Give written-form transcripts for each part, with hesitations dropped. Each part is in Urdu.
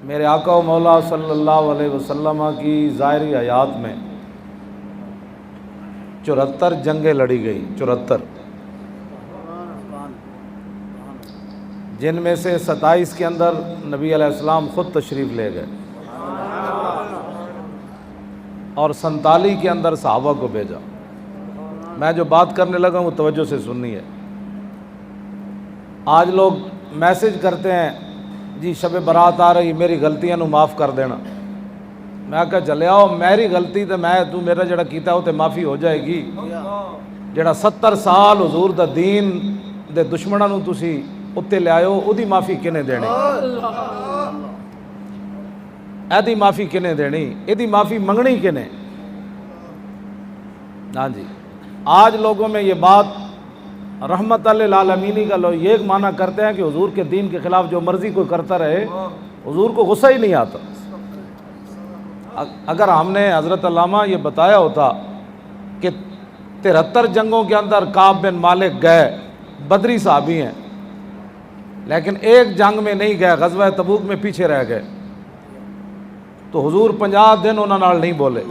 میرے آقا و مولا صلی اللہ علیہ وسلم کی ظاہری حیات میں 74 جنگیں لڑی گئی، 74، جن میں سے 27 کے اندر نبی علیہ السلام خود تشریف لے گئے اور 47 کے اندر صحابہ کو بھیجا۔ میں جو بات کرنے لگا وہ توجہ سے سننی ہے۔ آج لوگ میسج کرتے ہیں جی شب برات آ رہی، میری غلطیاں نو معاف کر دینا۔ میں کہا چلے آؤ، میری غلطی تے تو میرا جڑا کیتا وہ تے معافی ہو جائے گی۔ جڑا 70 سال حضور دا دین دے دشمناں نو تسی اتنے لے آئے ہو، او دی معافی کنے دینی؟ اے دی معافی کنے دینی؟ اے دی معافی منگنی کنے؟ ہاں جی، آج لوگوں میں یہ بات رحمت للعالمین کا لوگ یہ معنی کرتے ہیں کہ حضور کے دین کے خلاف جو مرضی کوئی کرتا رہے، حضور کو غصہ ہی نہیں آتا۔ اگر ہم نے حضرت علامہ یہ بتایا ہوتا کہ 73 جنگوں کے اندر کعب بن مالک گئے، بدری صحابی ہیں، لیکن ایک جنگ میں نہیں گئے، غزوہ تبوک میں پیچھے رہ گئے، تو حضور 50 دن انہوں نال نہیں بولے۔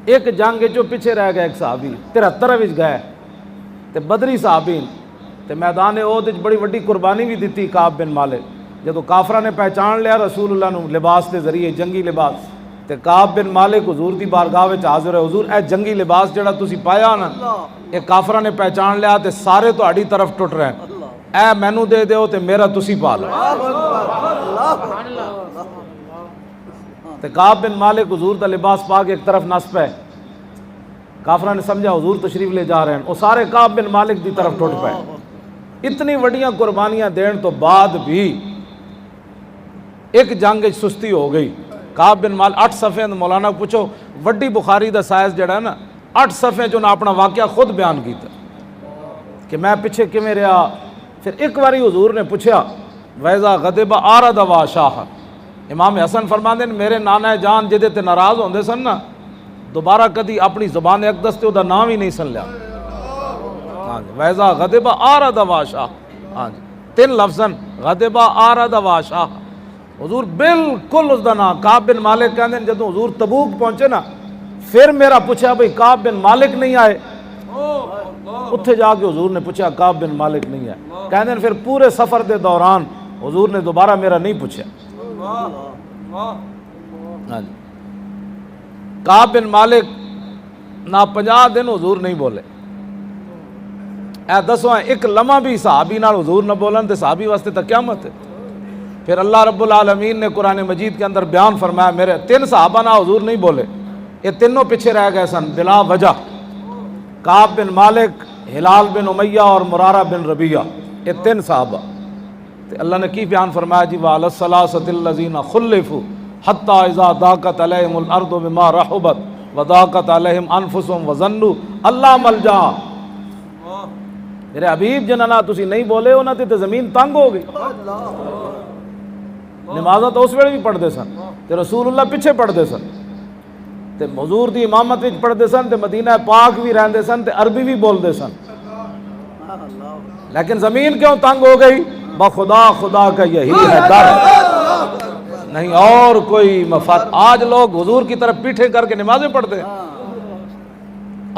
ایک جنگ جو پیچھے رہ گئے ایک صحابی، 73 وچ گئے تے بدری صحابی تے میدان احد وچ بڑی وڈی قربانی بھی دیتی کعب بن مالک۔ جدو کافرہ نے پہچان لیا رسول اللہ نو لباس کے ذریعے، جنگی لباس، تے کعب بن مالک حضور دی بارگاہ وچ حاضر ہے، حضور اے جنگی لباس جڑا تسی پایا نا، اے کافرہ نے پہچان لیا تے سارے تہاڈی طرف ٹٹ رہے ہیں، اے مینوں دے دیو تے میرا تسی پا لو۔ تے کعب بن مالک حضور دا لباس پا کے ایک طرف نس پے، کافرہ نے سمجھا حضور تشریف لے جا رہے ہیں، وہ سارے کعب بن مالک دی طرف ٹوٹ پے۔ اتنی وڈیاں قربانیاں دین تو بعد بھی ایک جنگ سستی ہو گئی۔ کعب بن مالک 8 صفحے مولانا پوچھو، وڈی بخاری دا سائز جڑا ہے نا، 8 صفحے جو نا اپنا واقعہ خود بیان کیتا کہ میں پیچھے کیویں رہا۔ پھر ایک باری حضور نے پوچھا وَإِذَا غَضِبَ أَعْرَضَ وَأَشَاحَ، امام حسن فرماندے نے میرے نانا جان جدے تے ناراض ہوندے سن نا، دوبارہ کدی اپنی زبان اقدس تے دا نام ہی نہیں سن لیا۔ ہاں جی، وَإِذَا غَضِبَ أَعْرَضَ وَأَشَاحَ، ہاں جی 3 لفظاً غَضِبَ أَعْرَضَ وَأَشَاحَ۔ حضور بالکل اس دا نام کعب بن مالک کہندے ہیں جدوں حضور تبوک پہنچے نا، پھر میرا پوچھا بھئی کعب بن مالک نہیں آئے؟ اتھے جا کے حضور نے پوچھا کعب بن مالک نہیں آئے، کہندے ہیں پھر پورے سفر دے دوران حضور نے دوبارہ میرا نہیں پوچھا۔ ہاں جی، کعب بن مالک نہ 50 دن حضور نہیں بولے۔ اے دسواں ایک لمحہ بھی صحابی نال حضور نہ بولن تے صحابی واسطے تا قیامت ہے۔ پھر اللہ رب العالمین نے قرآن مجید کے اندر بیان فرمایا میرے 3 صحابہ نہ حضور نہیں بولے، یہ تینوں پیچھے رہ گئے سن بلا وجہ، کعب بن مالک، ہلال بن امیہ اور مرارہ بن ربیعہ، یہ 3 صحابہ۔ تے اللہ نے کی بیان فرمایا جی وَعَلَى الثَّلَاثَةِ الَّذِينَ خُلِّفُوا حَتَّى إِذَا ضَاقَتْ عَلَيْهِمُ الْأَرْضُ بِمَا رَحُبَتْ وَضَاقَتْ عَلَيْهِمْ أَنفُسُهُمْ وَظَنُّوا أَن لَّا مَلْجَأَ۔ میرے حبیب جنہاں نہ تسی نہیں بولے انہاں تے زمین تنگ ہو گئی۔ نمازاں تو اس ویلے بھی پڑھتے سن تے رسول اللہ پیچھے پڑھتے سن تے حضور دی امامت وچ پڑھتے سن تے مدینہ پاک بھی رہندے سن تے عربی بھی بولتے سن، لیکن زمین کیوں تنگ ہو گئی؟ بخدا خدا کا یہی ہے در، نہیں اور کوئی مفاد۔ آج لوگ حضور کی طرف پیٹھے کر کے نمازیں پڑھتے ہیں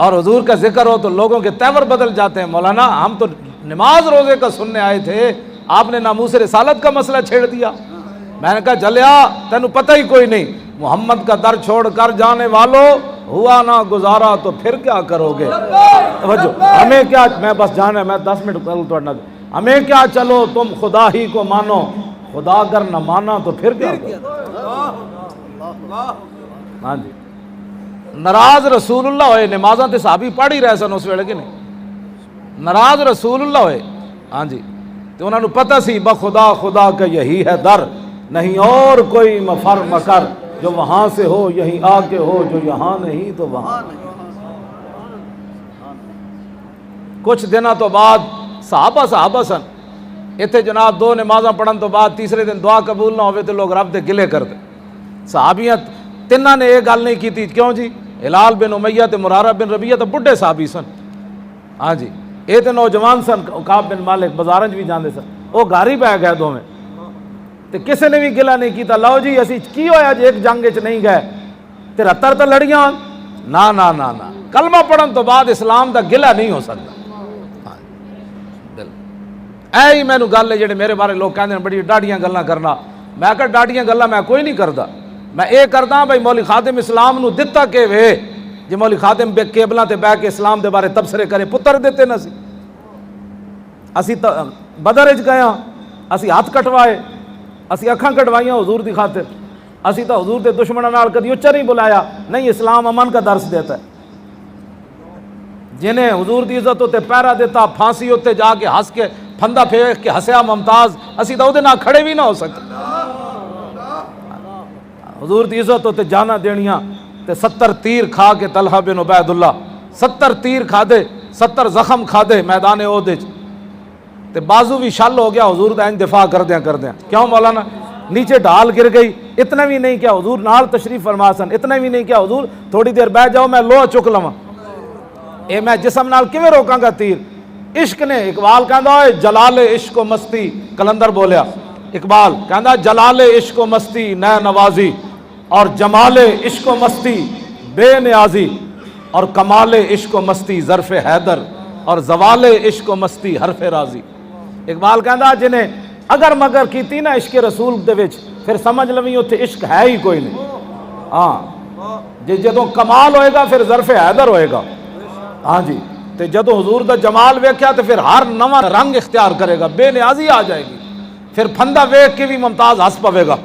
اور حضور کا ذکر ہو تو لوگوں کے تیور بدل جاتے ہیں۔ مولانا ہم تو نماز روزے کا سننے آئے تھے، آپ نے ناموس رسالت کا مسئلہ چھیڑ دیا۔ میں نے کہا جلیا تینوں پتہ ہی کوئی نہیں، محمد کا در چھوڑ کر جانے والوں، ہوا نہ گزارا تو پھر کیا کرو گے؟ توجہ، ہمیں کیا، میں بس جانا ہے، میں 10 منٹ توڑنا، ہمیں کیا، چلو تم خدا ہی کو مانو، خدا اگر نہ مانا تو پھر کیا کرو؟ ہاں جی، ناراض رسول اللہ ہوئے، نمازاں تے صحابی پڑھ ہی رہے سن اس ویلے کہ نہیں، ناراض رسول اللہ ہوئے، ہاں جی، تو انہوں نے پتہ سی بخدا خدا کا یہی ہے در، نہیں اور کوئی مفر مکر، جو وہاں سے ہو یہیں آ کے ہو، جو یہاں نہیں تو وہاں نہیں۔ کچھ دنوں تو بعد صحابہ سن اتنے جناب 2 نمازاں پڑھن تو بعد تیسرے دن دعا قبول نہ ہوئے تو لوگ رب دے گلے کرتے۔ صحابیاں 3 نے یہ گل نہیں کی تھی، کیوں جی؟ ہلال بن امیہ تے مرارہ بن ربیعہ تو بڈھے صحابی سن، ہاں جی، یہ تو نوجوان سن۔ کعب بن مالک بازاریں بھی جاندے سن، وہ گھر ہی پہ گئے 2 میں، تے کسی نے بھی گلا نہیں کیتا لو جی اسی کی ہویا جی ایک جنگ وچ نہیں گئے 73 تو لڑیاں نا نا نا نا کلمہ پڑھن تو بعد اسلام دا گلا نہیں ہو سکتا اے ہی مینوں گل ہے جڑے میرے بارے لوگ کہندے بڑی ڈاڈیاں گلاں کرنا میں کہ ڈاڈیاں گلاں میں کوئی نہیں کردا میں اے کردا بھائی مولوی خادم اسلام نو دتا کہ وے جی مولوی خادم بے کیبلاں تے بیٹھ کے اسلام دے بارے تبصرے کرے پتر دیتے نہ سی اسی بدر وچ گئے ہاں اسی ہاتھ کٹوائے اسی اکھاں کٹوائیاں حضور دی خاطر اسی تو حضور دے دشمناں نال کدی اچا نہیں بلایا نہیں اسلام امن کا درس دیتا ہے جنہیں حضور دی عزت ہوتے پیرا دیتا پھانسی ہوتے جا کے ہنس کے پھندا پھینک کے ہسیا ممتاز اسی تو نہ کھڑے بھی نہ ہو سکتے حضور دی عزت ہوتے جانا دینیاں تے 70 تیر کھا کے طلحہ بن عبید اللہ 70 تیر کھا دے 70 زخم کھا دے میدان عہد وچ تے بازو بھی شل ہو گیا حضور دا دفاع کردیاں کیوں مولانا نیچے ڈھال گر گئی اتنا بھی نہیں کیا حضور نال تشریف فرما سن اتنا بھی نہیں کیا حضور تھوڑی دیر بیٹھ جاؤ میں لوہ چک لواں اے میں جسم نال کیویں روکاں گا تیر عشق نے اقبال کہندا ہے جلال عشق و مستی کلندر بولیا اقبال کہندا جلال عشق و مستی نہ نوازی اور جمال عشق و مستی بے نیازی اور کمال عشق و مستی ظرف حیدر اور زوال عشق و مستی حرف راضی اقبال کہندا جنہیں اگر مگر کیتی نا عشق رسول دے وچ پھر سمجھ لویں اوتھے عشق ہے ہی کوئی نہیں ہاں جدوں کمال ہوئے گا پھر ظرف حیدر ہوئے گا ہاں جی تے جدوں حضور دا جمال ویکھیا تے پھر ہر نواں رنگ اختیار کرے گا بے نیازی آ جائے گی پھر پھندا ویکھ کے بھی ممتاز ہس پوے گا